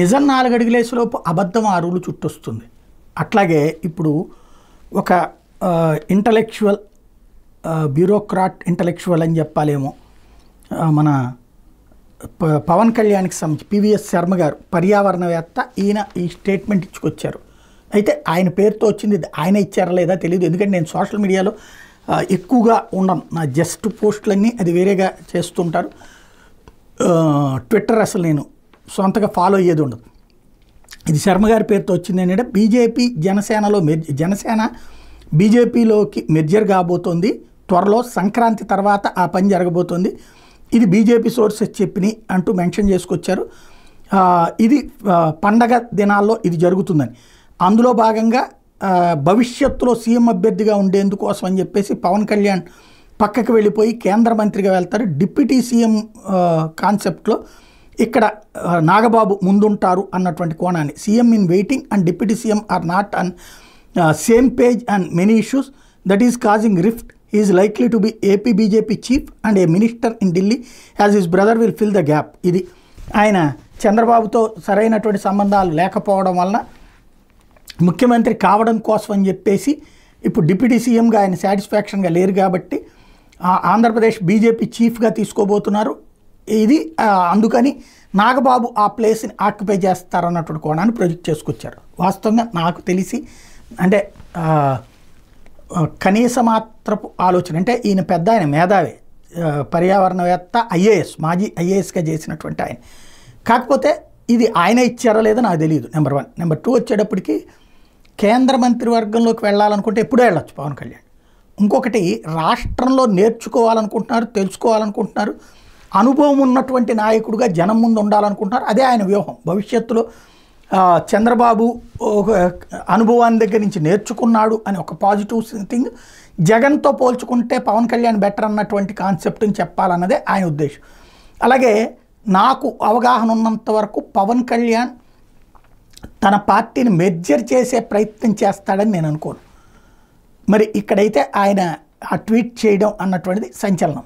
నిజం 4 అడుగులేసేలోపు అబద్ధం 6 అడుగులు చుట్టొస్తుంది. అట్లాగే ఇప్పుడు ఒక ఇంటలెక్చువల్ బ్యూరోక్రాట్ ఇంటలెక్చువల్ అని చెప్పాలేమో మన పవన్ కళ్యాణ్కి సంబంధించి పివిఎస్ శర్మ గారు పర్యావరణవేత్త, ఈయన ఈ స్టేట్మెంట్ ఇచ్చుకొచ్చారు. అయితే ఆయన పేరుతో వచ్చింది ఆయన ఇచ్చారా లేదా తెలియదు, ఎందుకంటే నేను సోషల్ మీడియాలో ఎక్కువగా ఉండను, నా జస్ట్ పోస్టులన్నీ అది వేరేగా చేస్తుంటారు. ట్విట్టర్ అసలు నేను సొంతగా ఫాలో అయ్యేది ఉండదు. ఇది శర్మ గారి పేరుతో వచ్చింది ఏంటంటే బీజేపీ జనసేనలో జనసేన బీజేపీలోకి మెర్జర్ కాబోతోంది, త్వరలో సంక్రాంతి తర్వాత ఆ పని జరగబోతోంది, ఇది బీజేపీ సోర్సెస్ చెప్పినాయి అంటూ మెన్షన్ చేసుకొచ్చారు. ఇది పండగ దినాల్లో ఇది జరుగుతుందని, అందులో భాగంగా భవిష్యత్తులో సీఎం అభ్యర్థిగా ఉండేందుకోసం అని చెప్పేసి పవన్ కళ్యాణ్ పక్కకు వెళ్ళిపోయి కేంద్ర మంత్రిగా వెళ్తారు. డిప్యూటీ సీఎం కాన్సెప్ట్లో ఇక్కడ నాగబాబు ముందుంటారు అన్నటువంటి కోణాన్ని, CM in waiting and deputy CM are not on same page and many issues that is causing rift is likely to be AP BJP chief and A minister in Delhi as his brother will fill the gap. ఇది ఆయన చంద్రబాబుతో సరైనటువంటి సంబంధాలు లేకపోవడం వలన ముఖ్యమంత్రి కావడం కోసం అని చెప్పేసి ఇప్పుడు డిప్యూటీ సీఎంగా ఆయన సాటిస్ఫాక్షన్గా లేరు కాబట్టి ఆంధ్రప్రదేశ్ బీజేపీ చీఫ్గా తీసుకోబోతున్నారు. ఇది అందుకని నాగబాబు ఆ ప్లేస్ని ఆక్యుపై చేస్తారన్నటువంటి కోణాన్ని ప్రొజెక్ట్ చేసుకొచ్చారు. వాస్తవంగా నాకు తెలిసి అంటే కనీస మాత్రపు ఆలోచన, అంటే ఈయన పెద్ద ఆయన మేధావి, పర్యావరణవేత్త, ఐఏఎస్, మాజీ ఐఏఎస్గా చేసినటువంటి ఆయన. కాకపోతే ఇది ఆయన ఇచ్చారో లేదో నాకు తెలియదు, నెంబర్ 1. నెంబర్ 2 వచ్చేటప్పటికి కేంద్ర మంత్రివర్గంలోకి వెళ్ళాలనుకుంటే ఎప్పుడూ వెళ్ళొచ్చు పవన్ కళ్యాణ్. ఇంకొకటి రాష్ట్రంలో నేర్చుకోవాలనుకుంటున్నారు, తెలుసుకోవాలనుకుంటున్నారు, అనుభవం ఉన్నటువంటి నాయకుడిగా జనం ముందు ఉండాలనుకుంటున్నారు. అదే ఆయన వ్యూహం. భవిష్యత్తులో చంద్రబాబు అనుభవాన్ని దగ్గర నుంచి నేర్చుకున్నాడు అని ఒక పాజిటివ్ థింగ్, జగన్తో పోల్చుకుంటే పవన్ కళ్యాణ్ బెటర్ అన్నటువంటి కాన్సెప్ట్ని చెప్పాలన్నదే ఆయన ఉద్దేశం. అలాగే నాకు అవగాహన ఉన్నంత వరకు పవన్ కళ్యాణ్ తన పార్టీని మెర్జర్ చేసే ప్రయత్నం చేస్తాడని నేను అనుకోను. మరి ఇక్కడైతే ఆయన ఆ ట్వీట్ చేయడం అన్నటువంటిది సంచలనం.